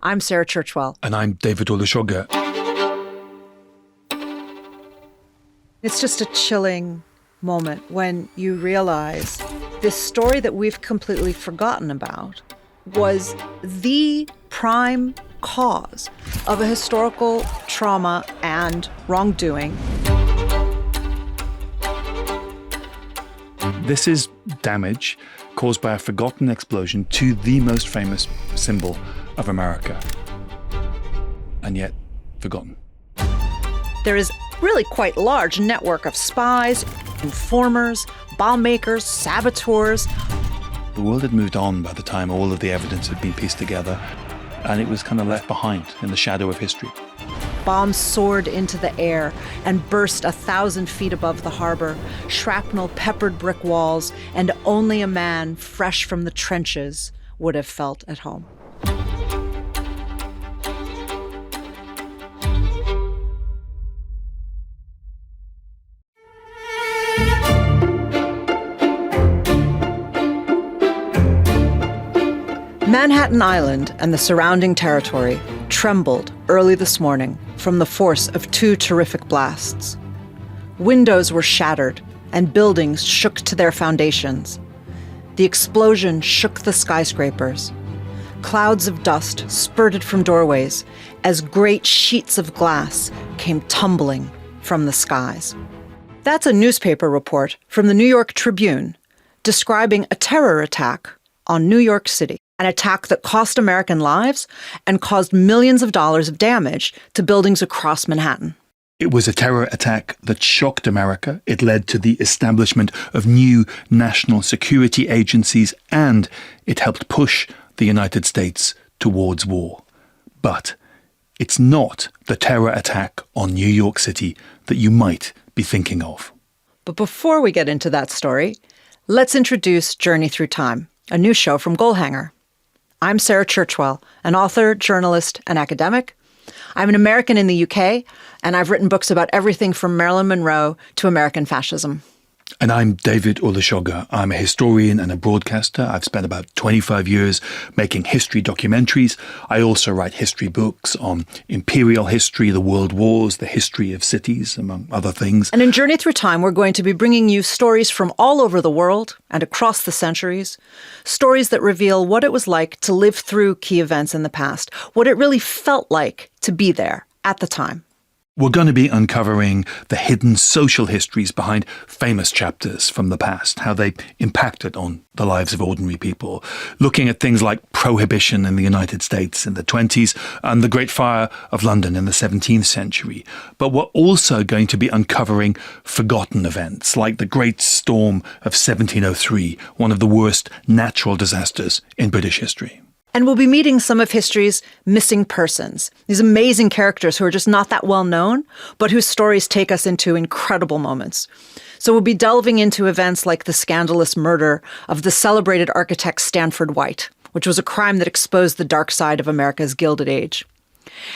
I'm Sarah Churchwell. And I'm David Olusoga. It's just a chilling moment when you realize this story that we've completely forgotten about was the prime cause of a historical trauma and wrongdoing. This is damage caused by a forgotten explosion to the most famous symbol of America, and yet forgotten. There is really quite a large network of spies, informers, bomb makers, saboteurs. The world had moved on by the time all of the evidence had been pieced together, and it was kind of left behind in the shadow of history. Bombs soared into the air and burst 1,000 feet above the harbor. Shrapnel peppered brick walls, and only a man fresh from the trenches would have felt at home. Manhattan Island and the surrounding territory trembled early this morning from the force of two terrific blasts. Windows were shattered and buildings shook to their foundations. The explosion shook the skyscrapers. Clouds of dust spurted from doorways as great sheets of glass came tumbling from the skies. That's a newspaper report from the New York Tribune describing a terror attack on New York City. An attack that cost American lives and caused millions of dollars of damage to buildings across Manhattan. It was a terror attack that shocked America. It led to the establishment of new national security agencies, and it helped push the United States towards war. But it's not the terror attack on New York City that you might be thinking of. But before we get into that story, let's introduce Journey Through Time, a new show from Goalhanger. I'm Sarah Churchwell, an author, journalist, and academic. I'm an American in the UK, and I've written books about everything from Marilyn Monroe to American fascism. And I'm David Olusoga. I'm a historian and a broadcaster. I've spent about 25 years making history documentaries. I also write history books on imperial history, the world wars, the history of cities, among other things. And in Journey Through Time, we're going to be bringing you stories from all over the world and across the centuries, stories that reveal what it was like to live through key events in the past, what it really felt like to be there at the time. We're going to be uncovering the hidden social histories behind famous chapters from the past, how they impacted on the lives of ordinary people, looking at things like prohibition in the United States in the 20s and the Great Fire of London in the 17th century. But we're also going to be uncovering forgotten events like the Great Storm of 1703, one of the worst natural disasters in British history. And we'll be meeting some of history's missing persons, these amazing characters who are just not that well known, but whose stories take us into incredible moments. So we'll be delving into events like the scandalous murder of the celebrated architect Stanford White, which was a crime that exposed the dark side of America's Gilded Age.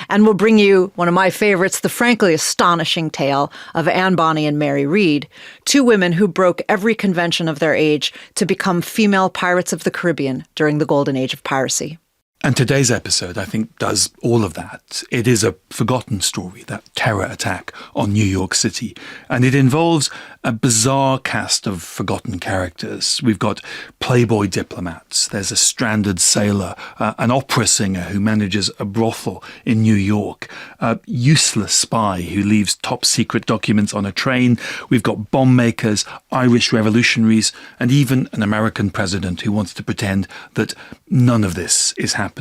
And we'll bring you one of my favorites, the frankly astonishing tale of Anne Bonny and Mary Read, two women who broke every convention of their age to become female pirates of the Caribbean during the golden age of piracy. And today's episode, I think, does all of that. It is a forgotten story, that terror attack on New York City. And it involves a bizarre cast of forgotten characters. We've got Playboy diplomats. There's a stranded sailor, an opera singer who manages a brothel in New York, a useless spy who leaves top secret documents on a train. We've got bomb makers, Irish revolutionaries, and even an American president who wants to pretend that none of this is happening.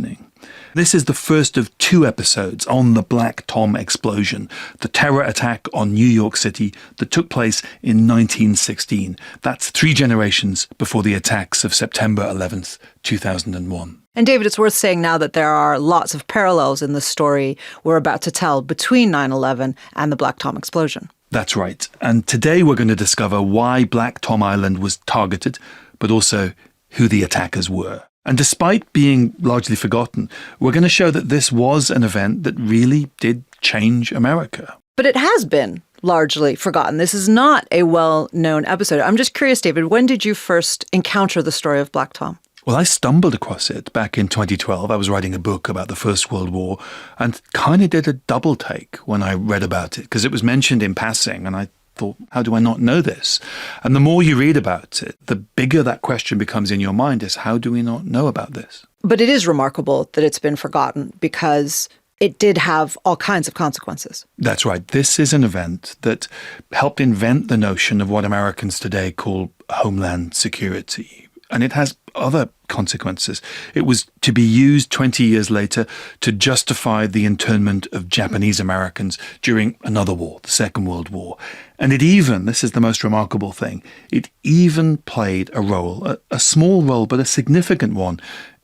This is the first of two episodes on the Black Tom explosion, the terror attack on New York City that took place in 1916. That's 3 generations before the attacks of September 11th, 2001. And David, it's worth saying now that there are lots of parallels in the story we're about to tell between 9/11 and the Black Tom explosion. That's right. And today we're going to discover why Black Tom Island was targeted, but also who the attackers were. And despite being largely forgotten, we're going to show that this was an event that really did change America. But it has been largely forgotten. This is not a well-known episode. I'm just curious, David, when did you first encounter the story of Black Tom? Well, I stumbled across it back in 2012. I was writing a book about the First World War and kind of did a double take when I read about it because it was mentioned in passing and I thought, how do I not know this? And the more you read about it, the bigger that question becomes in your mind is, how do we not know about this? But it is remarkable that it's been forgotten because it did have all kinds of consequences. That's right. This is an event that helped invent the notion of what Americans today call homeland security. And it has other consequences. It was to be used 20 years later to justify the internment of Japanese Americans during another war, the Second World War. And it even, this is the most remarkable thing, it even played a role, a small role, but a significant one,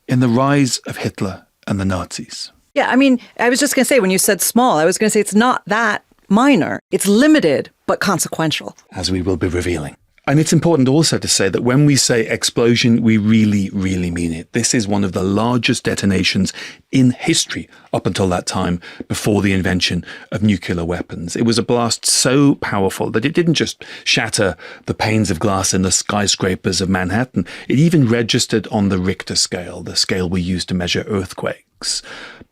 in the rise of Hitler and the Nazis. Yeah, I mean, I was just going to say, when you said small, I was going to say it's not that minor. It's limited, but consequential. As we will be revealing. And it's important also to say that when we say explosion, we really, really mean it. This is one of the largest detonations in history up until that time, before the invention of nuclear weapons. It was a blast so powerful that it didn't just shatter the panes of glass in the skyscrapers of Manhattan. It even registered on the Richter scale, the scale we use to measure earthquakes.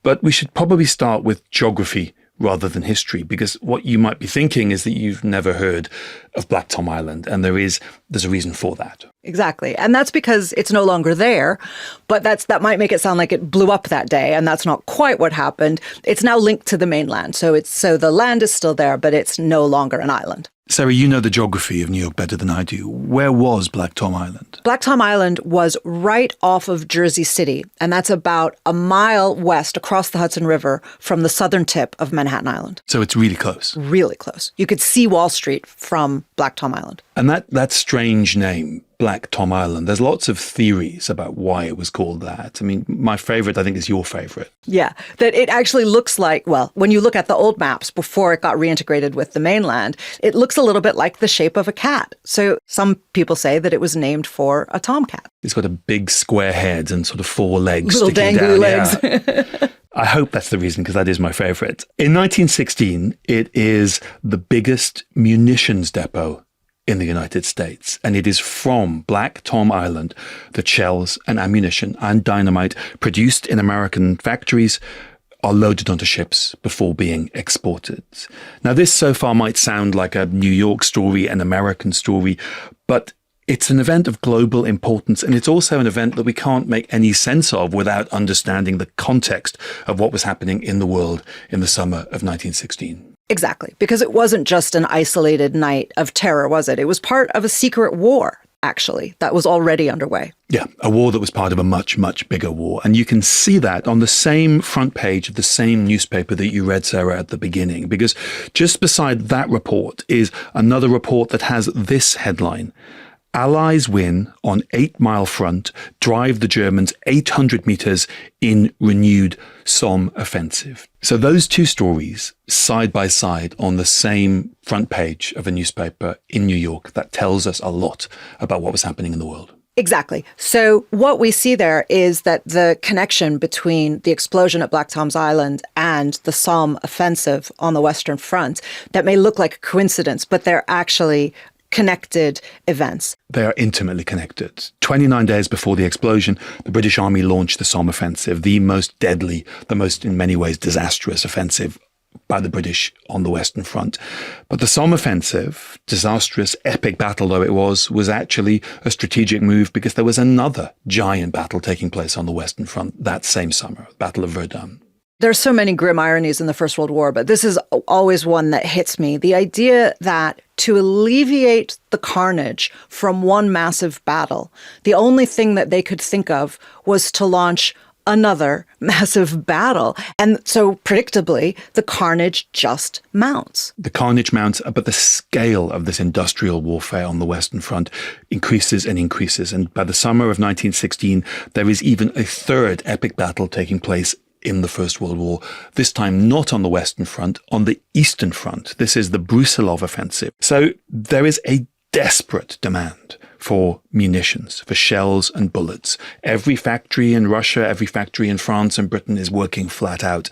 But we should probably start with geography rather than history, because what you might be thinking is that you've never heard of Black Tom Island, and there's a reason for that. Exactly. And that's because it's no longer there, but that might make it sound like it blew up that day, and that's not quite what happened. It's now linked to the mainland. So the land is still there, but it's no longer an island. Sarah, you know the geography of New York better than I do. Where was Black Tom Island? Black Tom Island was right off of Jersey City, and that's about a mile west across the Hudson River from the southern tip of Manhattan Island. So it's really close. Really close. You could see Wall Street from Black Tom Island. And that strange name, Black Tom Island, there's lots of theories about why it was called that. I mean, my favorite, I think, is your favorite. Yeah, that it actually looks like, well, when you look at the old maps before it got reintegrated with the mainland, it looks a little bit like the shape of a cat. So some people say that it was named for a tomcat. It's got a big square head and sort of four legs Little sticking dangly down. legs. Yeah. I hope that's the reason, because that is my favorite. In 1916, it is the biggest munitions depot in the United States. And it is from Black Tom Island that shells and ammunition and dynamite produced in American factories are loaded onto ships before being exported. Now, this so far might sound like a New York story, an American story, but it's an event of global importance, and it's also an event that we can't make any sense of without understanding the context of what was happening in the world in the summer of 1916. Exactly, because it wasn't just an isolated night of terror, was it? It was part of a secret war, actually, that was already underway. Yeah, a war that was part of a much, much bigger war. And you can see that on the same front page of the same newspaper that you read, Sarah, at the beginning, because just beside that report is another report that has this headline: Allies win on 8 Mile Front, drive the Germans 800 meters in renewed Somme offensive. So those two stories, side by side on the same front page of a newspaper in New York, that tells us a lot about what was happening in the world. Exactly. So what we see there is that the connection between the explosion at Black Tom's Island and the Somme offensive on the Western Front, that may look like a coincidence, but they're actually connected events. They are intimately connected. 29 days before the explosion, the British Army launched the Somme offensive, the most deadly, the most, in many ways, disastrous offensive by the British on the Western Front. But the Somme offensive, disastrous, epic battle though it was actually a strategic move, because there was another giant battle taking place on the Western Front that same summer, the Battle of Verdun. There's so many grim ironies in the First World War, but this is always one that hits me. The idea that to alleviate the carnage from one massive battle, the only thing that they could think of was to launch another massive battle. And so predictably, the carnage just mounts. The carnage mounts, but the scale of this industrial warfare on the Western Front increases and increases. And by the summer of 1916, there is even a third epic battle taking place in the First World War, this time not on the Western Front, on the Eastern Front. This is the Brusilov offensive. So there is a desperate demand for munitions, for shells and bullets. Every factory in Russia, every factory in France and Britain is working flat out.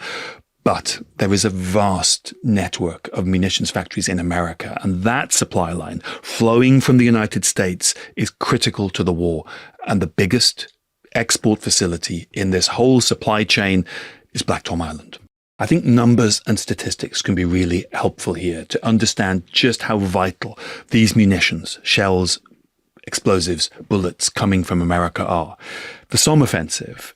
But there is a vast network of munitions factories in America, and that supply line flowing from the United States is critical to the war. And the biggest export facility in this whole supply chain is Black Tom Island. I think numbers and statistics can be really helpful here to understand just how vital these munitions, shells, explosives, bullets coming from America are. The Somme offensive,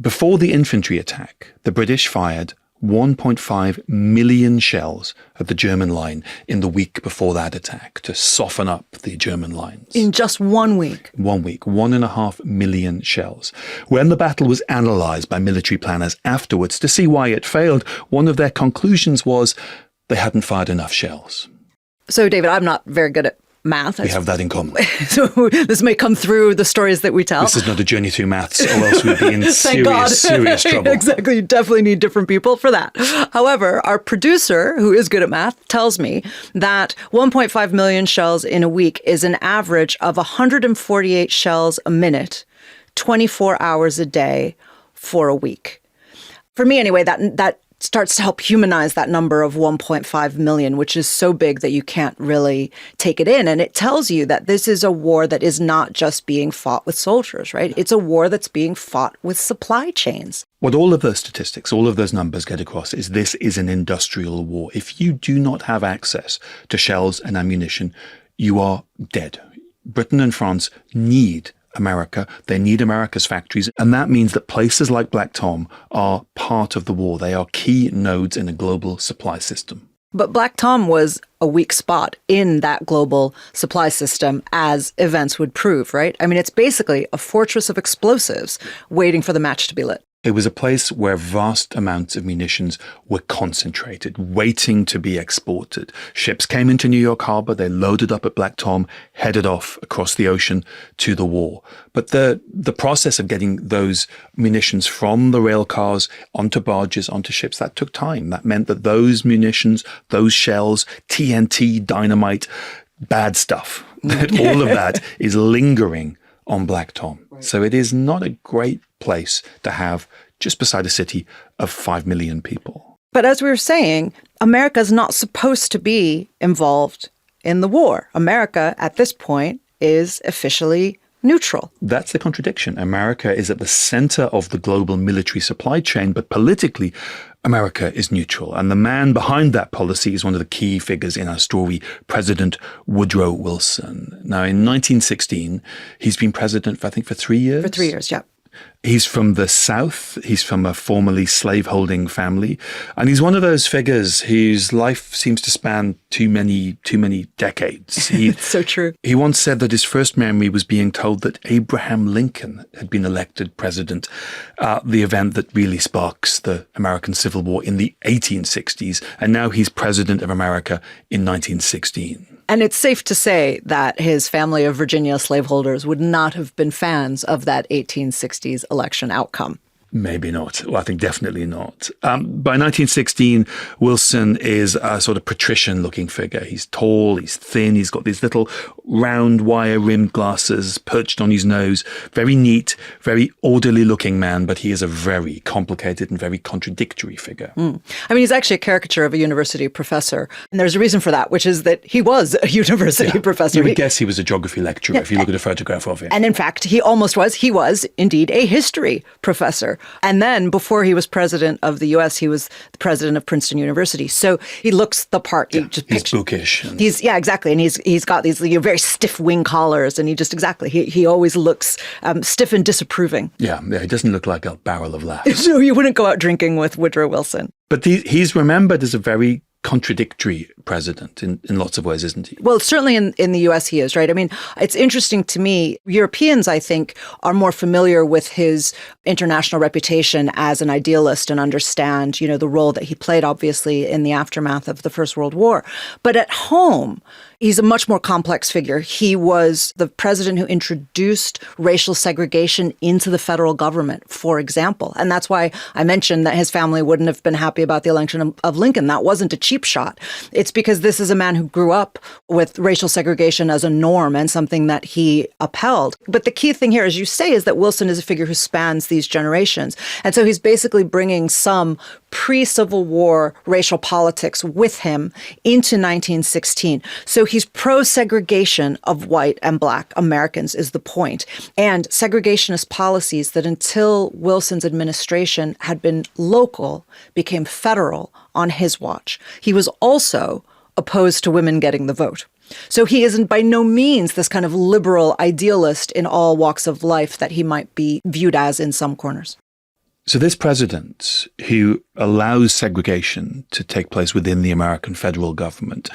before the infantry attack, the British fired 1.5 million shells at the German line in the week before that attack to soften up the German lines. In just 1 week? 1 week, 1.5 million shells. When the battle was analysed by military planners afterwards to see why it failed, one of their conclusions was they hadn't fired enough shells. So, David, I'm not very good at math. We have that in common. So this may come through the stories that we tell. This is not a journey through maths, or else we'd be in serious trouble. Exactly. You definitely need different people for that. However, our producer, who is good at math, tells me that 1.5 million shells in a week is an average of 148 shells a minute, 24 hours a day for a week. For me, anyway, that starts to help humanize that number of 1.5 million, which is so big that you can't really take it in. And it tells you that this is a war that is not just being fought with soldiers, right? It's a war that's being fought with supply chains. What all of those statistics, all of those numbers get across is this is an industrial war. If you do not have access to shells and ammunition, you are dead. Britain and France need America. They need America's factories. And that means that places like Black Tom are part of the war. They are key nodes in a global supply system. But Black Tom was a weak spot in that global supply system, as events would prove, right? I mean, it's basically a fortress of explosives waiting for the match to be lit. It was a place where vast amounts of munitions were concentrated, waiting to be exported. Ships came into New York Harbor, they loaded up at Black Tom, headed off across the ocean to the war. But the process of getting those munitions from the rail cars onto barges, onto ships, that took time. That meant that those munitions, those shells, TNT, dynamite, bad stuff, that all of that is lingering on Black Tom. Right. So it is not a great place to have just beside a city of 5 million people. But as we were saying, America is not supposed to be involved in the war. America, at this point, is officially neutral. That's the contradiction. America is at the center of the global military supply chain, but politically, America is neutral. And the man behind that policy is one of the key figures in our story, President Woodrow Wilson. Now, in 1916, he's been president, for 3 years? For 3 years, yeah. He's from the South. He's from a formerly slaveholding family. And he's one of those figures whose life seems to span too many decades. It's so true. He once said that his first memory was being told that Abraham Lincoln had been elected president, the event that really sparks the American Civil War in the 1860s. And now he's president of America in 1916. And it's safe to say that his family of Virginia slaveholders would not have been fans of that 1860s election outcome. Maybe not. Well, I think definitely not. By 1916, Wilson is a sort of patrician-looking figure. He's tall, he's thin, he's got these little round wire-rimmed glasses perched on his nose. Very neat, very orderly-looking man, but he is a very complicated and very contradictory figure. I mean, he's actually a caricature of a university professor. And there's a reason for that, which is that he was a university professor. You would guess he was a geography lecturer if you look at a photograph of him. And in fact, he almost was. He was indeed a history professor. And then before he was president of the U.S., he was the president of Princeton University. So he looks the part. Yeah, he's bookish. Exactly. And he's got these very stiff wing collars. And he always looks stiff and disapproving. Yeah, he doesn't look like a barrel of laughs. So you wouldn't go out drinking with Woodrow Wilson. But he's remembered as a very contradictory president in lots of ways, isn't he? Well, certainly in the U.S. he is, right? I mean, it's interesting to me. Europeans, I think, are more familiar with his international reputation as an idealist and understand, the role that he played, obviously, in the aftermath of the First World War. But at home, he's a much more complex figure. He was the president who introduced racial segregation into the federal government, for example. And that's why I mentioned that his family wouldn't have been happy about the election of Lincoln. That wasn't a cheap shot. It's because this is a man who grew up with racial segregation as a norm and something that he upheld. But the key thing here, as you say, is that Wilson is a figure who spans these generations. And so he's basically bringing some pre-Civil War racial politics with him into 1916. So he's pro-segregation of white and black Americans is the point. And segregationist policies that until Wilson's administration had been local became federal on his watch. He was also opposed to women getting the vote. So he isn't by no means this kind of liberal idealist in all walks of life that he might be viewed as in some corners. So this president who allows segregation to take place within the American federal government,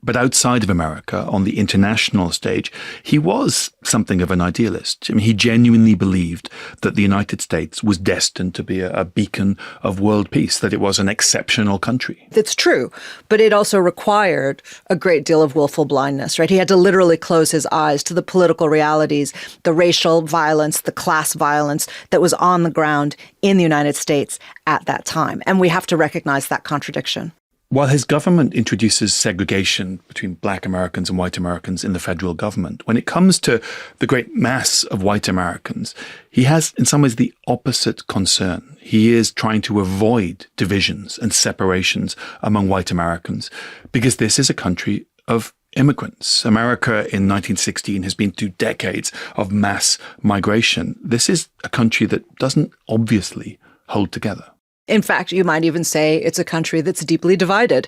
but outside of America, on the international stage, he was something of an idealist. I mean, he genuinely believed that the United States was destined to be a beacon of world peace, that it was an exceptional country. That's true, but it also required a great deal of willful blindness, right? He had to literally close his eyes to the political realities, the racial violence, the class violence that was on the ground in the United States at that time. And we have to recognize that contradiction. While his government introduces segregation between black Americans and white Americans in the federal government, when it comes to the great mass of white Americans, he has in some ways the opposite concern. He is trying to avoid divisions and separations among white Americans because this is a country of immigrants. America in 1916 has been through decades of mass migration. This is a country that doesn't obviously hold together. In fact, you might even say it's a country that's deeply divided.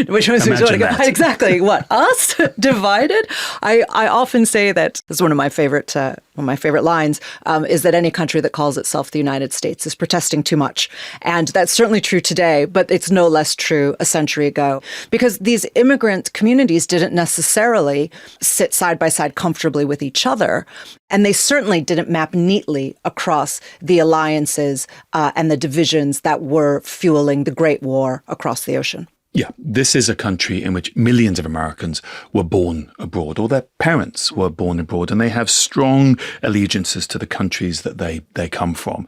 Which was exactly what us divided. I often say that this is one of my favorite lines is that any country that calls itself the United States is protesting too much, and that's certainly true today. But it's no less true a century ago because these immigrant communities didn't necessarily sit side by side comfortably with each other. And they certainly didn't map neatly across the alliances and the divisions that were fueling the Great War across the ocean. Yeah, this is a country in which millions of Americans were born abroad, or their parents were born abroad, and they have strong allegiances to the countries that they come from.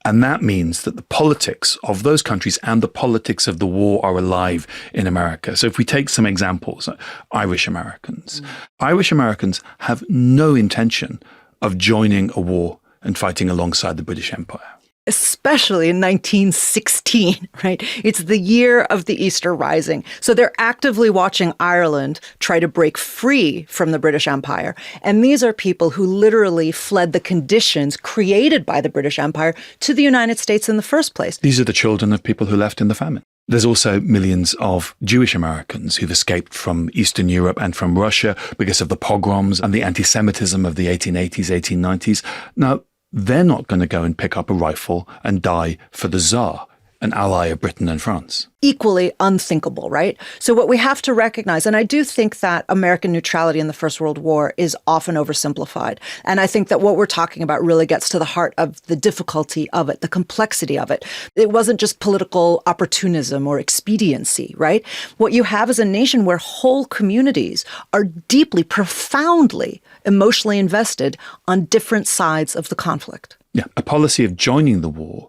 And that means that the politics of those countries and the politics of the war are alive in America. So if we take some examples, Irish Americans. Irish Americans have no intention of joining a war and fighting alongside the British Empire. Especially in 1916, right? It's the year of the Easter Rising. So they're actively watching Ireland try to break free from the British Empire. And these are people who literally fled the conditions created by the British Empire to the United States in the first place. These are the children of people who left in the famine. There's also millions of Jewish Americans who've escaped from Eastern Europe and from Russia because of the pogroms and the anti-Semitism of the 1880s, 1890s. Now, they're not going to go and pick up a rifle and die for the Tsar, an ally of Britain and France. Equally unthinkable, right? So what we have to recognize, and I do think that American neutrality in the First World War is often oversimplified. And I think that what we're talking about really gets to the heart of the difficulty of it, the complexity of it. It wasn't just political opportunism or expediency, right? What you have is a nation where whole communities are deeply, profoundly emotionally invested on different sides of the conflict. Yeah, a policy of joining the war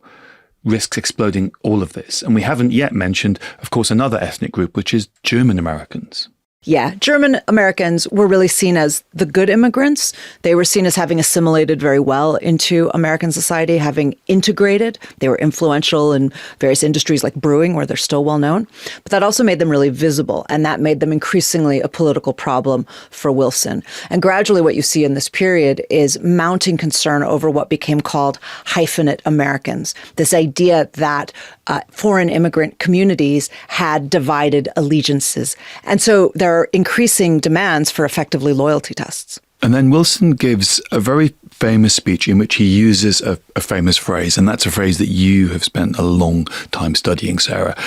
risks exploding all of this. And we haven't yet mentioned, of course, another ethnic group, which is German Americans. Yeah, German Americans were really seen as the good immigrants. They were seen as having assimilated very well into American society, having integrated. They were influential in various industries like brewing, where they're still well known. But that also made them really visible, and that made them increasingly a political problem for Wilson. And gradually what you see in this period is mounting concern over what became called hyphenate Americans, this idea that foreign immigrant communities had divided allegiances. And so there are increasing demands for effectively loyalty tests. And then Wilson gives a very famous speech in which he uses a famous phrase, and that's a phrase that you have spent a long time studying, Sarah.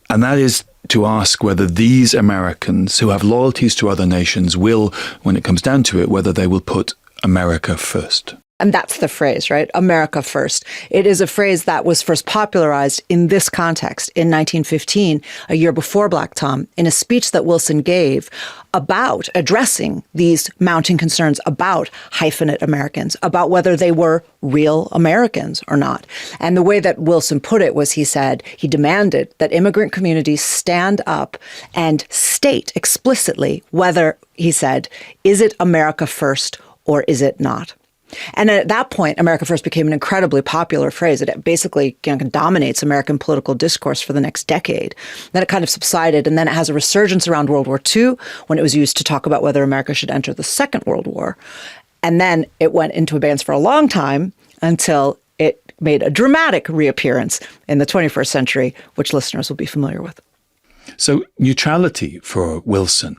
And that is to ask whether these Americans who have loyalties to other nations will, when it comes down to it, whether they will put America first. And that's the phrase, right? America first. It is a phrase that was first popularized in this context in 1915, a year before Black Tom, in a speech that Wilson gave about addressing these mounting concerns about hyphenate Americans, about whether they were real Americans or not. And the way that Wilson put it was, he said, he demanded that immigrant communities stand up and state explicitly whether, he said, is it America first or is it not? And at that point, America First became an incredibly popular phrase. It basically dominates American political discourse for the next decade. Then it kind of subsided, and then it has a resurgence around World War II when it was used to talk about whether America should enter the Second World War. And then it went into abeyance for a long time until it made a dramatic reappearance in the 21st century, which listeners will be familiar with. So neutrality for Wilson,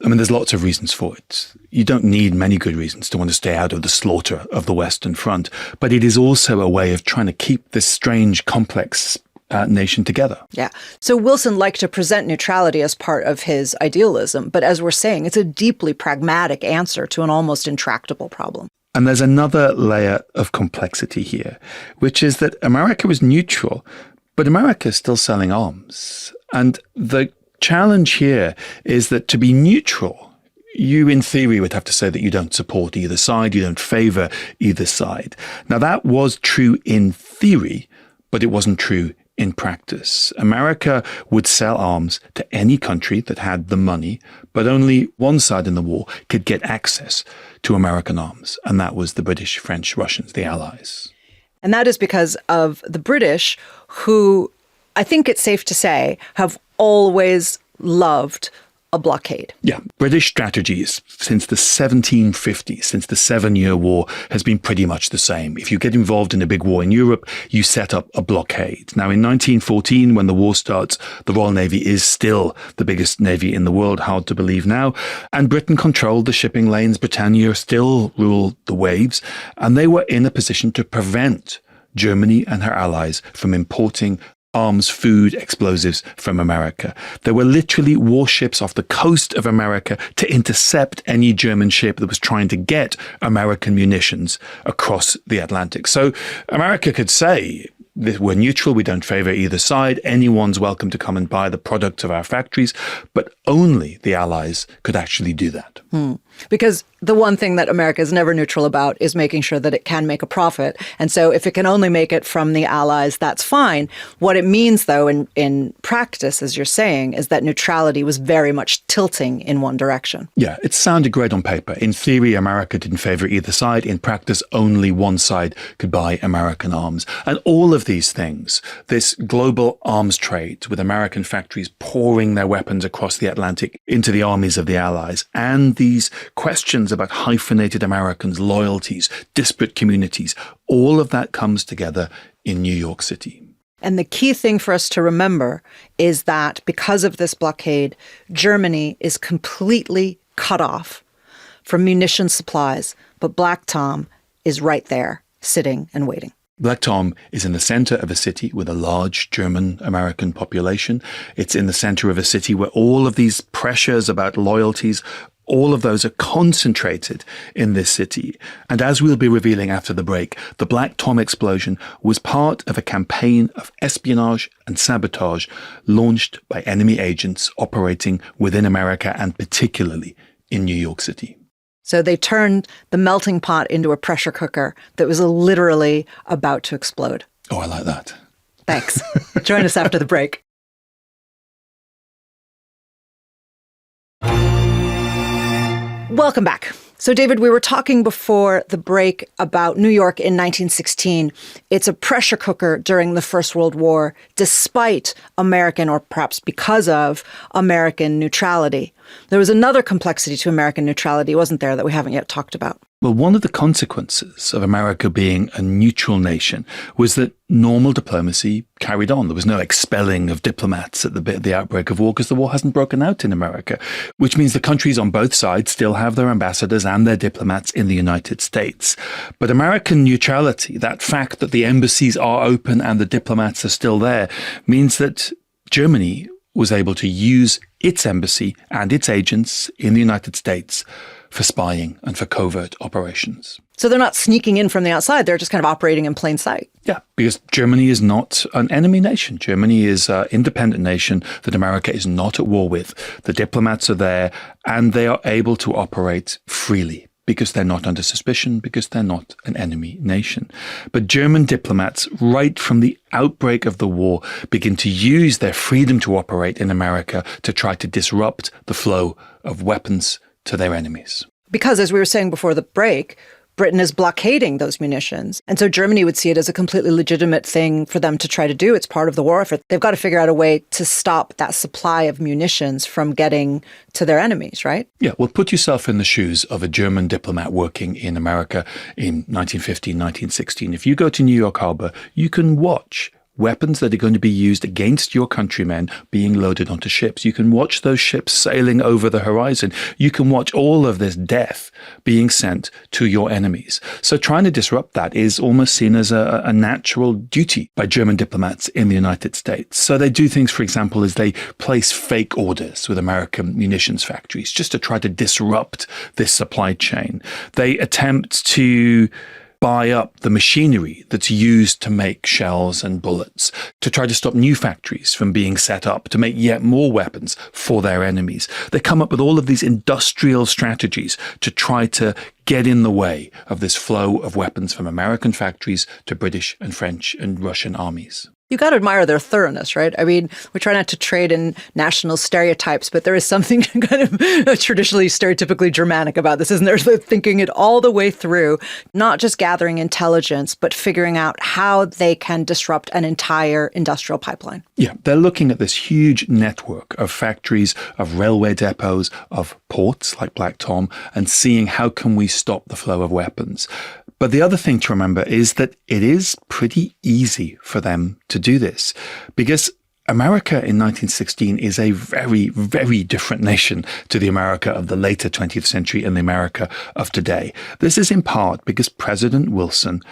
I mean, there's lots of reasons for it. You don't need many good reasons to want to stay out of the slaughter of the Western Front, but it is also a way of trying to keep this strange, complex nation together. Yeah. So Wilson liked to present neutrality as part of his idealism, but as we're saying, it's a deeply pragmatic answer to an almost intractable problem. And there's another layer of complexity here, which is that America was neutral, but America is still selling arms. And the challenge here is that to be neutral, you in theory would have to say that you don't support either side, you don't favor either side. Now that was true in theory, but it wasn't true in practice. America would sell arms to any country that had the money, but only one side in the war could get access to American arms, and that was the British, French, Russians, the Allies. And that is because of the British, who I think it's safe to say have always loved a blockade. Yeah, British strategies since the 1750s, since the 7-Year War, has been pretty much the same. If you get involved in a big war in Europe, you set up a blockade. Now, in 1914, when the war starts, the Royal Navy is still the biggest navy in the world, hard to believe now. And Britain controlled the shipping lanes. Britannia still ruled the waves. And they were in a position to prevent Germany and her allies from importing arms, food, explosives from America. There were literally warships off the coast of America to intercept any German ship that was trying to get American munitions across the Atlantic. So America could say, we're neutral, we don't favor either side, anyone's welcome to come and buy the product of our factories, but only the Allies could actually do that. Because the one thing that America is never neutral about is making sure that it can make a profit. And so if it can only make it from the Allies, that's fine. What it means, though, in practice, as you're saying, is that neutrality was very much tilting in one direction. Yeah, it sounded great on paper. In theory, America didn't favor either side. In practice, only one side could buy American arms. And all of these things, this global arms trade with American factories pouring their weapons across the Atlantic into the armies of the Allies, and these questions about hyphenated Americans, loyalties, disparate communities, all of that comes together in New York City. And the key thing for us to remember is that because of this blockade, Germany is completely cut off from munition supplies, but Black Tom is right there, sitting and waiting. Black Tom is in the center of a city with a large German-American population. It's in the center of a city where all of these pressures about loyalties, all of those are concentrated in this city. And as we'll be revealing after the break, the Black Tom explosion was part of a campaign of espionage and sabotage launched by enemy agents operating within America and particularly in New York City. So they turned the melting pot into a pressure cooker that was literally about to explode. Oh, I like that. Thanks. Join us after the break. Welcome back. So, David, we were talking before the break about New York in 1916. It's a pressure cooker during the First World War, despite American, or perhaps because of American neutrality. There was another complexity to American neutrality, wasn't there, that we haven't yet talked about? Well, one of the consequences of America being a neutral nation was that normal diplomacy carried on. There was no expelling of diplomats at the outbreak of war because the war hasn't broken out in America, which means the countries on both sides still have their ambassadors and their diplomats in the United States. But American neutrality, that fact that the embassies are open and the diplomats are still there, means that Germany was able to use its embassy and its agents in the United States for spying and for covert operations. So they're not sneaking in from the outside, they're just kind of operating in plain sight. Yeah, because Germany is not an enemy nation. Germany is an independent nation that America is not at war with. The diplomats are there and they are able to operate freely because they're not under suspicion, because they're not an enemy nation. But German diplomats, right from the outbreak of the war, begin to use their freedom to operate in America to try to disrupt the flow of weapons to their enemies. Because, as we were saying before the break, Britain is blockading those munitions. And so Germany would see it as a completely legitimate thing for them to try to do. It's part of the war effort. They've got to figure out a way to stop that supply of munitions from getting to their enemies, right? Yeah, well, put yourself in the shoes of a German diplomat working in America in 1915, 1916. If you go to New York Harbor, you can watch weapons that are going to be used against your countrymen being loaded onto ships. You can watch those ships sailing over the horizon. You can watch all of this death being sent to your enemies. So trying to disrupt that is almost seen as a natural duty by German diplomats in the United States. So they do things, for example, as they place fake orders with American munitions factories just to try to disrupt this supply chain. They attempt to buy up the machinery that's used to make shells and bullets, to try to stop new factories from being set up to make yet more weapons for their enemies. They come up with all of these industrial strategies to try to get in the way of this flow of weapons from American factories to British and French and Russian armies. You got to admire their thoroughness, right? I mean, we try not to trade in national stereotypes, but there is something kind of traditionally stereotypically Germanic about this, isn't there? They're thinking it all the way through, not just gathering intelligence, but figuring out how they can disrupt an entire industrial pipeline. Yeah, they're looking at this huge network of factories, of railway depots, of ports like Black Tom, and seeing how can we stop the flow of weapons. But the other thing to remember is that it is pretty easy for them to do this, because America in 1916 is a very, very different nation to the America of the later 20th century and the America of today. This is in part because President Wilson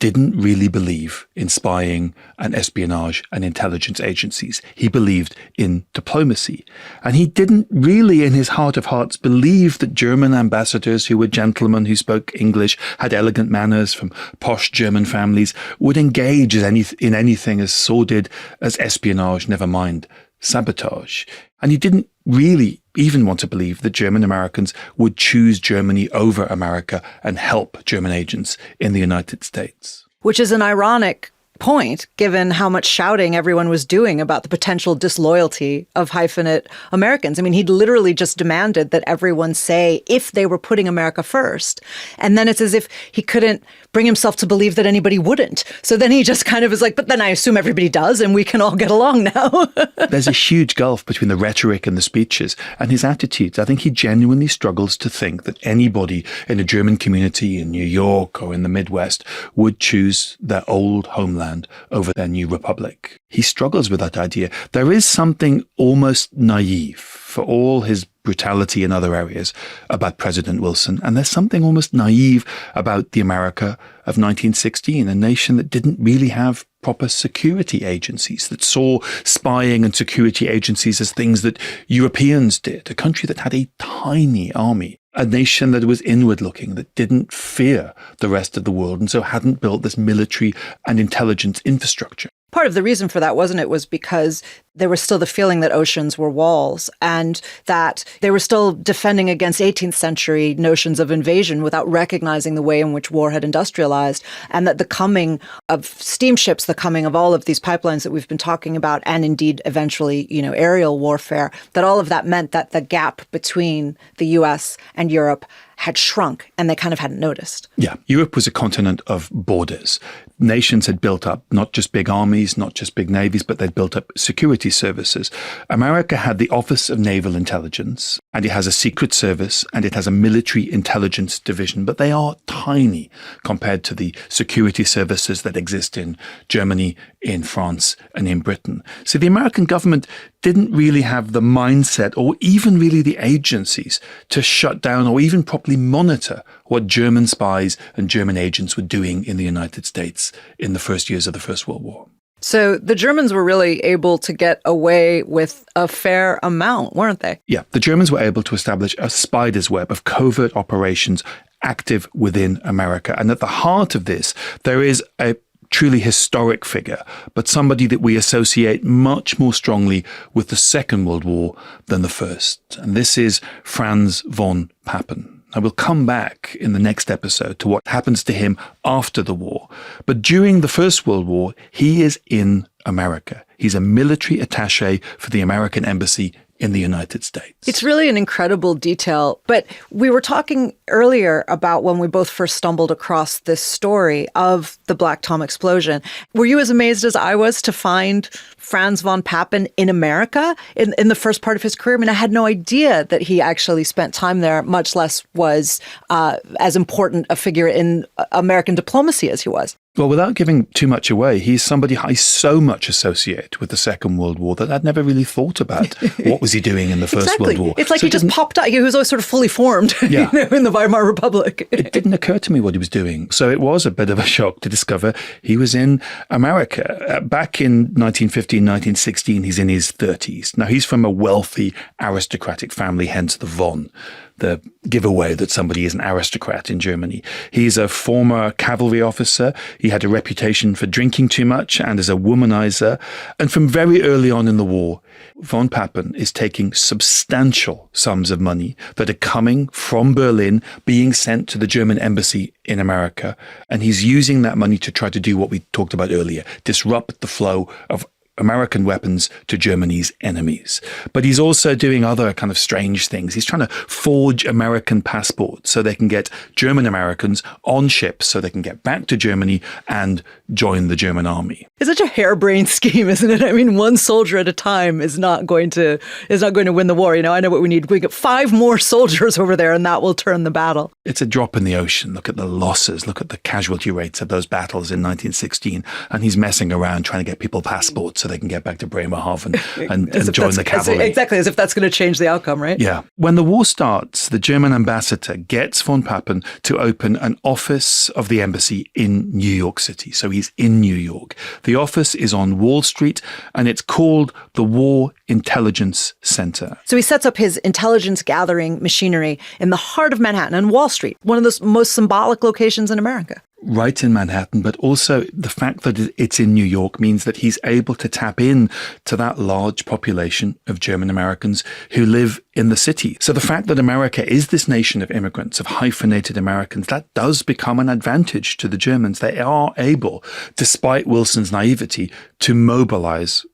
didn't really believe in spying and espionage and intelligence agencies. He believed in diplomacy. And he didn't really, in his heart of hearts, believe that German ambassadors who were gentlemen who spoke English, had elegant manners from posh German families, would engage in anything as sordid as espionage, never mind sabotage. And he didn't really even want to believe that German Americans would choose Germany over America and help German agents in the United States. Which is an ironic point, given how much shouting everyone was doing about the potential disloyalty of hyphenate Americans. I mean, he'd literally just demanded that everyone say if they were putting America first. And then it's as if he couldn't bring himself to believe that anybody wouldn't. So then he just kind of is like, but then I assume everybody does and we can all get along now. There's a huge gulf between the rhetoric and the speeches and his attitudes. I think he genuinely struggles to think that anybody in a German community in New York or in the Midwest would choose their old homeland over their new republic. He struggles with that idea. There is something almost naive, for all his brutality in other areas, about President Wilson. And there's something almost naive about the America of 1916, a nation that didn't really have proper security agencies, that saw spying and security agencies as things that Europeans did, a country that had a tiny army, a nation that was inward-looking, that didn't fear the rest of the world, and so hadn't built this military and intelligence infrastructure. Part of the reason for that, wasn't it, was because there was still the feeling that oceans were walls and that they were still defending against 18th century notions of invasion without recognizing the way in which war had industrialized, and that the coming of steamships, the coming of all of these pipelines that we've been talking about, and indeed eventually, aerial warfare, that all of that meant that the gap between the US and Europe had shrunk and they kind of hadn't noticed. Yeah, Europe was a continent of borders. Nations had built up not just big armies, not just big navies, but they'd built up security services. America had the Office of Naval Intelligence, and it has a secret service, and it has a military intelligence division, but they are tiny compared to the security services that exist in Germany, in France, and in Britain. So the American government didn't really have the mindset or even really the agencies to shut down or even properly monitor what German spies and German agents were doing in the United States in the first years of the First World War. So the Germans were really able to get away with a fair amount, weren't they? Yeah, the Germans were able to establish a spider's web of covert operations active within America. And at the heart of this, there is a truly historic figure, but somebody that we associate much more strongly with the Second World War than the First. And this is Franz von Papen. I will come back in the next episode to what happens to him after the war. But during the First World War, he is in America. He's a military attaché for the American embassy in the United States. It's really an incredible detail. But we were talking earlier about when we both first stumbled across this story of the Black Tom explosion. Were you as amazed as I was to find Franz von Papen in America in the first part of his career? I mean, I had no idea that he actually spent time there, much less was as important a figure in American diplomacy as he was. Well, without giving too much away, he's somebody I so much associate with the Second World War that I'd never really thought about what was he doing in the First World War. It's like he just popped out. He was always sort of fully formed in the Weimar Republic. It didn't occur to me what he was doing. So it was a bit of a shock to discover he was in America. Back in 1915, 1916, he's in his 30s. Now, he's from a wealthy aristocratic family, hence the von, the giveaway that somebody is an aristocrat in Germany. He's a former cavalry officer. He had a reputation for drinking too much and as a womanizer. And from very early on in the war, von Papen is taking substantial sums of money that are coming from Berlin, being sent to the German embassy in America. And he's using that money to try to do what we talked about earlier, disrupt the flow of American weapons to Germany's enemies. But he's also doing other kind of strange things. He's trying to forge American passports so they can get German Americans on ships so they can get back to Germany and join the German army. It's such a harebrained scheme, isn't it? I mean, one soldier at a time is not going to win the war. You know, I know what we need. We get 5 more soldiers over there and that will turn the battle. It's a drop in the ocean. Look at the losses. Look at the casualty rates of those battles in 1916. And he's messing around trying to get people passports so they can get back to Bremerhaven and join the cavalry. Exactly, as if that's going to change the outcome, right? Yeah. When the war starts, the German ambassador gets von Papen to open an office of the embassy in New York City. So he's in New York. The office is on Wall Street, and it's called the War Intelligence Center. So he sets up his intelligence gathering machinery in the heart of Manhattan and Wall Street, one of the most symbolic locations in America. Right in Manhattan, but also the fact that it's in New York means that he's able to tap in to that large population of German Americans who live in the city. So the fact that America is this nation of immigrants, of hyphenated Americans, that does become an advantage to the Germans. They are able, despite Wilson's naivety, to mobilize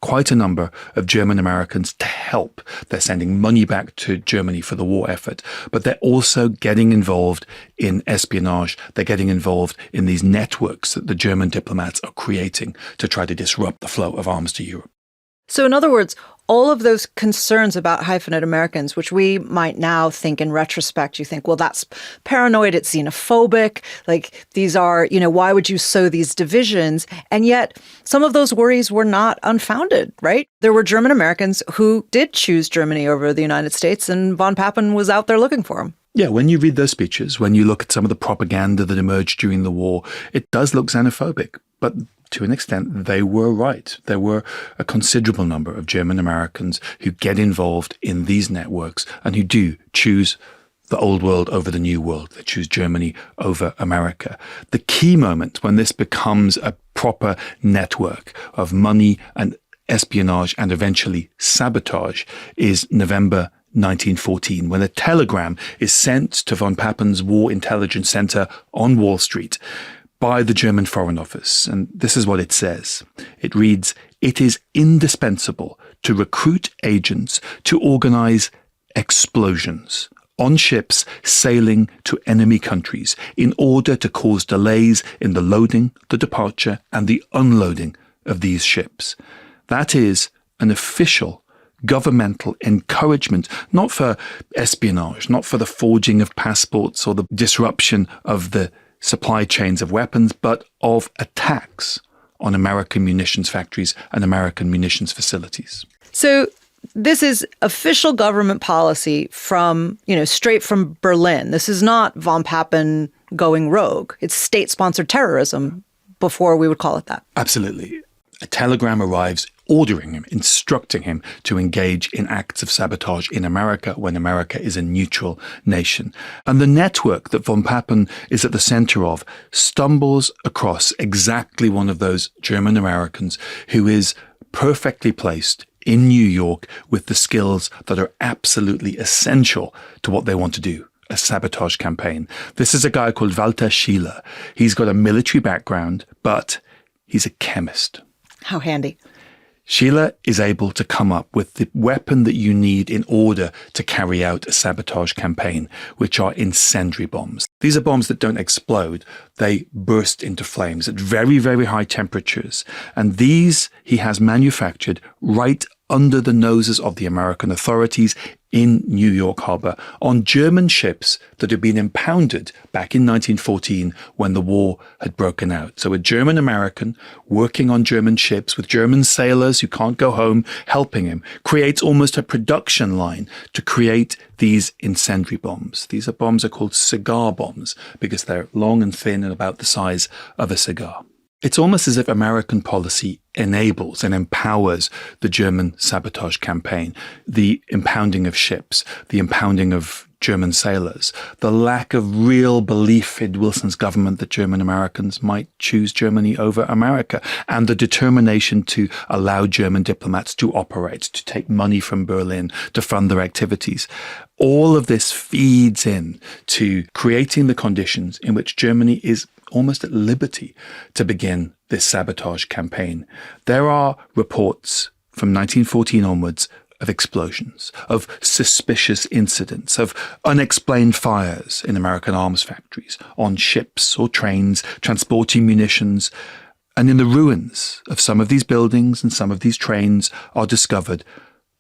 quite a number of German Americans to help. They're sending money back to Germany for the war effort, but they're also getting involved in espionage. They're getting involved in these networks that the German diplomats are creating to try to disrupt the flow of arms to Europe. So in other words, all of those concerns about hyphenate Americans, which we might now think in retrospect, you think, well, that's paranoid, it's xenophobic, like these are, why would you sow these divisions? And yet some of those worries were not unfounded, right? There were German Americans who did choose Germany over the United States, and von Papen was out there looking for them. Yeah, when you read those speeches, when you look at some of the propaganda that emerged during the war, it does look xenophobic. But to an extent, they were right. There were a considerable number of German Americans who get involved in these networks and who do choose the old world over the new world. They choose Germany over America. The key moment when this becomes a proper network of money and espionage and eventually sabotage is November 1914, when a telegram is sent to von Papen's War Intelligence Center on Wall Street by the German Foreign Office. And this is what it says. It reads, "It is indispensable to recruit agents to organize explosions on ships sailing to enemy countries in order to cause delays in the loading, the departure, and the unloading of these ships." That is an official governmental encouragement, not for espionage, not for the forging of passports or the disruption of the supply chains of weapons, but of attacks on American munitions factories and American munitions facilities. So this is official government policy from, straight from Berlin. This is not von Papen going rogue. It's state-sponsored terrorism before we would call it that. Absolutely. A telegram arrives ordering him, instructing him to engage in acts of sabotage in America when America is a neutral nation. And the network that von Papen is at the center of stumbles across exactly one of those German Americans who is perfectly placed in New York with the skills that are absolutely essential to what they want to do. A sabotage campaign. This is a guy called Walter Schieler. He's got a military background, but he's a chemist. How handy. Sheila is able to come up with the weapon that you need in order to carry out a sabotage campaign, which are incendiary bombs. These are bombs that don't explode. They burst into flames at very, very high temperatures. And these he has manufactured right under the noses of the American authorities in New York Harbor on German ships that had been impounded back in 1914 when the war had broken out. So a German-American working on German ships with German sailors who can't go home helping him creates almost a production line to create these incendiary bombs. These bombs are called cigar bombs because they're long and thin and about the size of a cigar. It's almost as if American policy enables and empowers the German sabotage campaign, the impounding of ships, the impounding of German sailors, the lack of real belief in Wilson's government that German Americans might choose Germany over America, and the determination to allow German diplomats to operate, to take money from Berlin to fund their activities. All of this feeds in to creating the conditions in which Germany is almost at liberty to begin this sabotage campaign. There are reports from 1914 onwards of explosions, of suspicious incidents, of unexplained fires in American arms factories, on ships or trains transporting munitions. And in the ruins of some of these buildings and some of these trains are discovered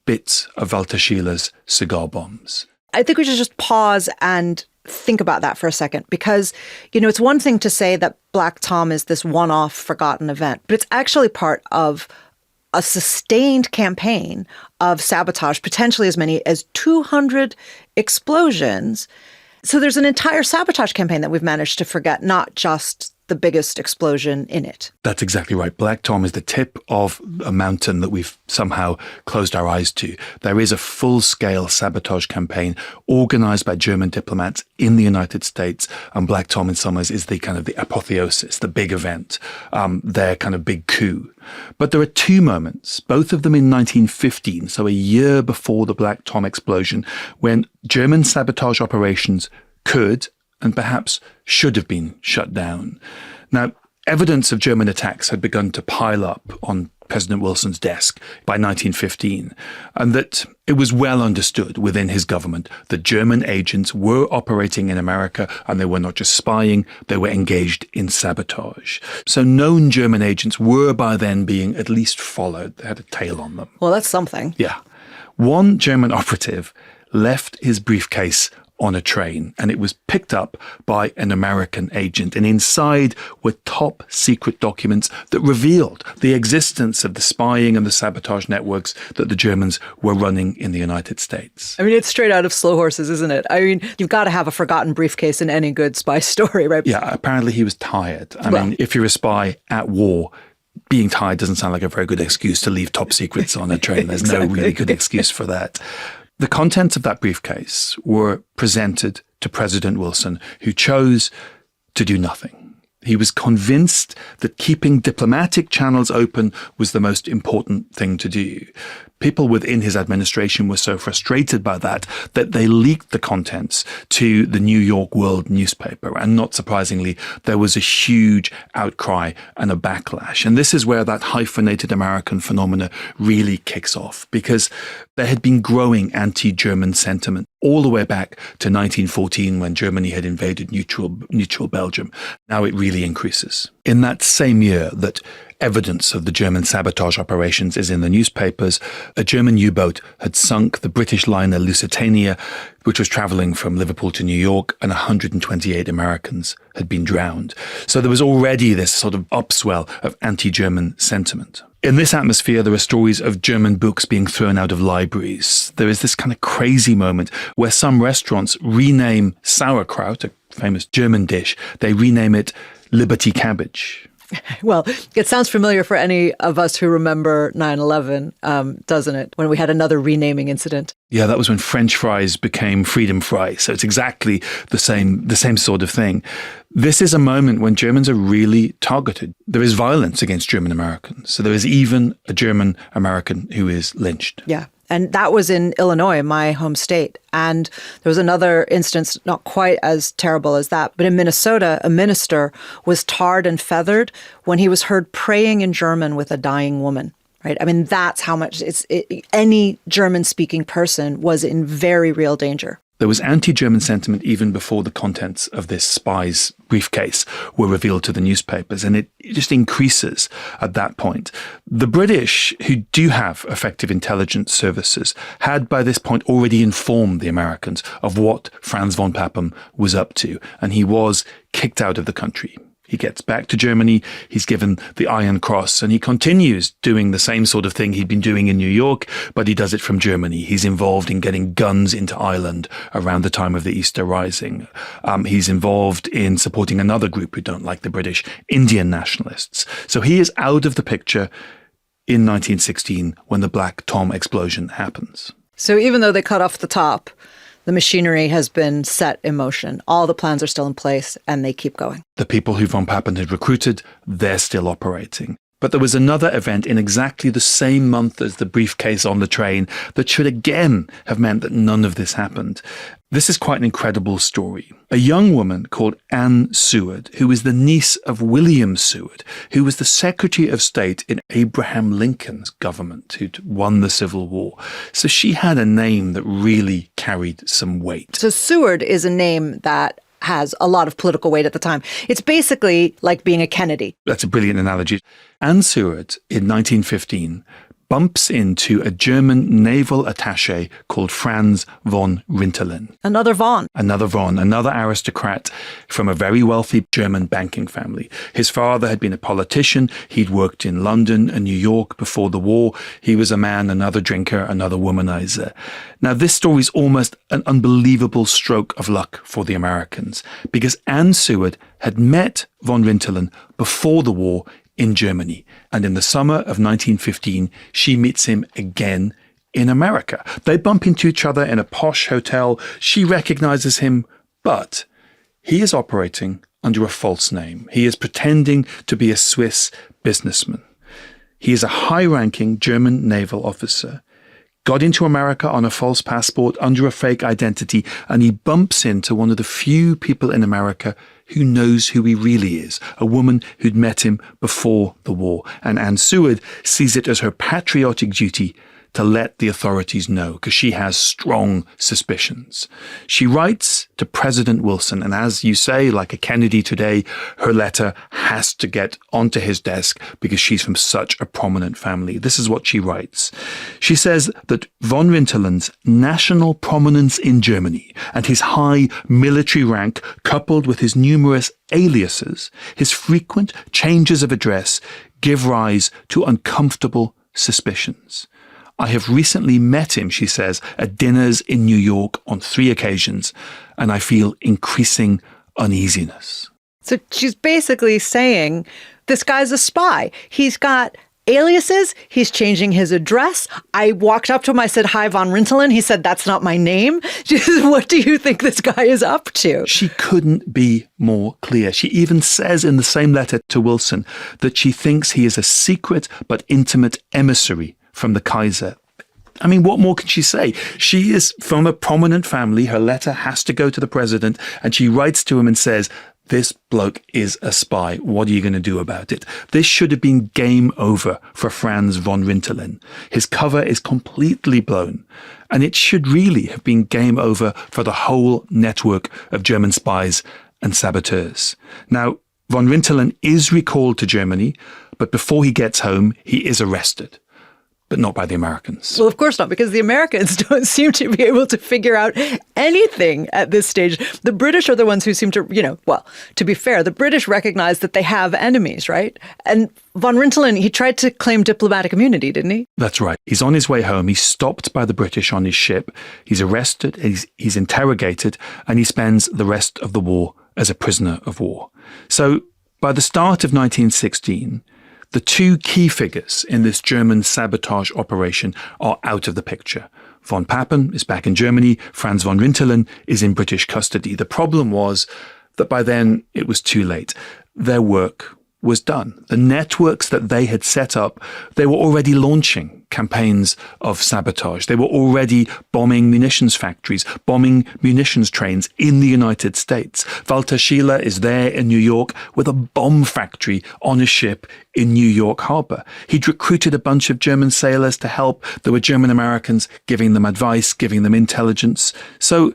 bits of Walter Schieler's cigar bombs. I think we should just pause and think about that for a second, because, it's one thing to say that Black Tom is this one-off forgotten event, but it's actually part of a sustained campaign of sabotage, potentially as many as 200 explosions. So there's an entire sabotage campaign that we've managed to forget, not just the biggest explosion in it. That's exactly right. Black Tom is the tip of a mountain that we've somehow closed our eyes to. There is a full-scale sabotage campaign organized by German diplomats in the United States, and Black Tom in some ways is the kind of the apotheosis, the big event, their kind of big coup. But there are two moments, both of them in 1915, so a year before the Black Tom explosion, when German sabotage operations could and perhaps should have been shut down. Now, evidence of German attacks had begun to pile up on President Wilson's desk by 1915, and that it was well understood within his government that German agents were operating in America, and they were not just spying, they were engaged in sabotage. So known German agents were by then being at least followed. They had a tail on them. Well, that's something. Yeah. One German operative left his briefcase on a train, and it was picked up by an American agent. And inside were top secret documents that revealed the existence of the spying and the sabotage networks that the Germans were running in the United States. I mean, it's straight out of Slow Horses, isn't it? I mean, you've got to have a forgotten briefcase in any good spy story, right? Yeah, apparently he was tired. I mean, if you're a spy at war, being tired doesn't sound like a very good excuse to leave top secrets on a train. There's no really good excuse for that. The contents of that briefcase were presented to President Wilson, who chose to do nothing. He was convinced that keeping diplomatic channels open was the most important thing to do. People within his administration were so frustrated by that they leaked the contents to the New York World newspaper. And not surprisingly, there was a huge outcry and a backlash. And this is where that hyphenated American phenomena really kicks off, because there had been growing anti-German sentiment all the way back to 1914 when Germany had invaded neutral Belgium. Now it really increases. In that same year that evidence of the German sabotage operations is in the newspapers, a German U-boat had sunk the British liner Lusitania, which was travelling from Liverpool to New York, and 128 Americans had been drowned. So there was already this sort of upswell of anti-German sentiment. In this atmosphere, there are stories of German books being thrown out of libraries. There is this kind of crazy moment where some restaurants rename sauerkraut, a famous German dish, they rename it Liberty Cabbage. Well, it sounds familiar for any of us who remember 9/11, doesn't it? When we had another renaming incident. Yeah, that was when French fries became freedom fries. So it's exactly the same sort of thing. This is a moment when Germans are really targeted. There is violence against German Americans. So there is even a German American who is lynched. Yeah. And that was in Illinois, my home state. And there was another instance, not quite as terrible as that, but in Minnesota, a minister was tarred and feathered when he was heard praying in German with a dying woman. right? I mean, that's how much any German-speaking person was in very real danger. There was anti-German sentiment even before the contents of this spies briefcase were revealed to the newspapers, and it just increases at that point. The British, who do have effective intelligence services, had by this point already informed the Americans of what Franz von Papen was up to, and he was kicked out of the country. He gets back to Germany, he's given the Iron Cross, and he continues doing the same sort of thing he'd been doing in New York, but he does it from Germany. He's involved in getting guns into Ireland around the time of the Easter Rising. He's involved in supporting another group who don't like the British, Indian nationalists. So he is out of the picture in 1916 when the Black Tom explosion happens. So even though they cut off the top, the machinery has been set in motion. All the plans are still in place, and they keep going. The people who von Papen had recruited, they're still operating. But there was another event in exactly the same month as the briefcase on the train that should again have meant that none of this happened. This is quite an incredible story. A young woman called Anne Seward, who is the niece of William Seward, who was the Secretary of State in Abraham Lincoln's government, who'd won the Civil War. So she had a name that really carried some weight. So Seward is a name that has a lot of political weight at the time. It's basically like being a Kennedy. That's a brilliant analogy. Anne Seward, in 1915, bumps into a German naval attaché called Franz von Rintelen. Another von, another aristocrat from a very wealthy German banking family. His father had been a politician. He'd worked in London and New York before the war. He was a man, another drinker, another womanizer. Now, this story is almost an unbelievable stroke of luck for the Americans, because Anne Seward had met von Rintelen before the war in Germany. And in the summer of 1915, she meets him again in America. They bump into each other in a posh hotel. She recognizes him, but he is operating under a false name. He is pretending to be a Swiss businessman. He is a high-ranking German naval officer, got into America on a false passport under a fake identity, and he bumps into one of the few people in America who knows who he really is, a woman who'd met him before the war. And Anne Seward sees it as her patriotic duty to let the authorities know, because she has strong suspicions. She writes to President Wilson, and as you say, like a Kennedy today, her letter has to get onto his desk because she's from such a prominent family. This is what she writes. She says that von Rintelen's national prominence in Germany and his high military rank, coupled with his numerous aliases, his frequent changes of address, give rise to uncomfortable suspicions. I have recently met him, she says, at dinners in New York on 3 occasions, and I feel increasing uneasiness. So she's basically saying, this guy's a spy. He's got aliases. He's changing his address. I walked up to him. I said, "Hi, von Rintelen." He said, "That's not my name." She says, "What do you think this guy is up to?" She couldn't be more clear. She even says in the same letter to Wilson that she thinks he is a secret but intimate emissary from the Kaiser. I mean, what more can she say? She is from a prominent family. Her letter has to go to the president, and she writes to him and says, "This bloke is a spy. What are you going to do about it?" This should have been game over for Franz von Rintelen. His cover is completely blown, and it should really have been game over for the whole network of German spies and saboteurs. Now, von Rintelen is recalled to Germany, but before he gets home, he is arrested. But not by the Americans. Well, of course not, because the Americans don't seem to be able to figure out anything at this stage. The British are the ones who seem to, to be fair, the British recognize that they have enemies, right? And von Rintelen, he tried to claim diplomatic immunity, didn't he? That's right. He's on his way home. He's stopped by the British on his ship. He's arrested, he's interrogated, and he spends the rest of the war as a prisoner of war. So by the start of 1916, the 2 key figures in this German sabotage operation are out of the picture. Von Papen is back in Germany. Franz von Rintelen is in British custody. The problem was that by then it was too late. Their work was done. The networks that they had set up, they were already launching campaigns of sabotage. They were already bombing munitions factories, bombing munitions trains in the United States. Walter Schiller is there in New York with a bomb factory on a ship in New York Harbor. He'd recruited a bunch of German sailors to help. There were German Americans giving them advice, giving them intelligence. So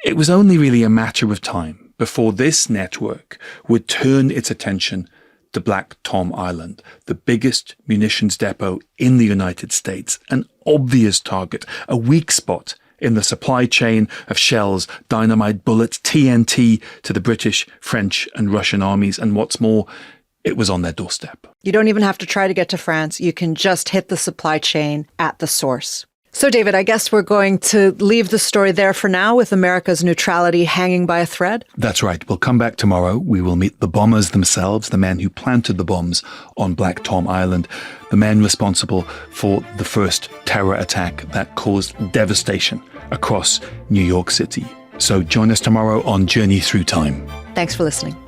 it was only really a matter of time before this network would turn its attention to Black Tom Island, the biggest munitions depot in the United States, an obvious target, a weak spot in the supply chain of shells, dynamite, bullets, TNT to the British, French and Russian armies. And what's more, it was on their doorstep. You don't even have to try to get to France. You can just hit the supply chain at the source. So, David, I guess we're going to leave the story there for now with America's neutrality hanging by a thread. That's right. We'll come back tomorrow. We will meet the bombers themselves, the men who planted the bombs on Black Tom Island, the men responsible for the first terror attack that caused devastation across New York City. So join us tomorrow on Journey Through Time. Thanks for listening.